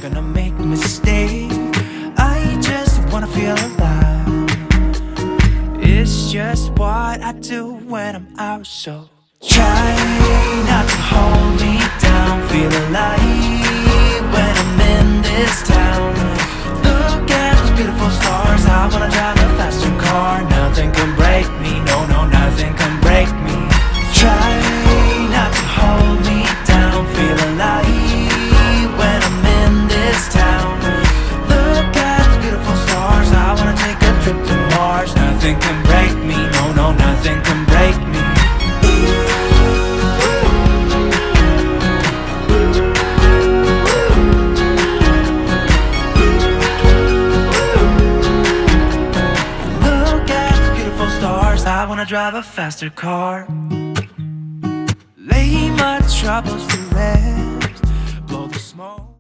gonna make a mistake. I just wanna feel alive. It's just what I do when I'm out, so try not to hold me down. Feel alive when I'm in this town. Look at those beautiful stars. I wanna drive a faster car. Nothing can break me, no, no, nothing can break me. Try not to hold me down. Feel alive when I'm in this town. Look at those beautiful stars. I wanna take a trip to Mars. Nothing can break me, no, no, nothing can break me. Look at those beautiful stars. I wanna drive a faster car. Lay my troubles to rest.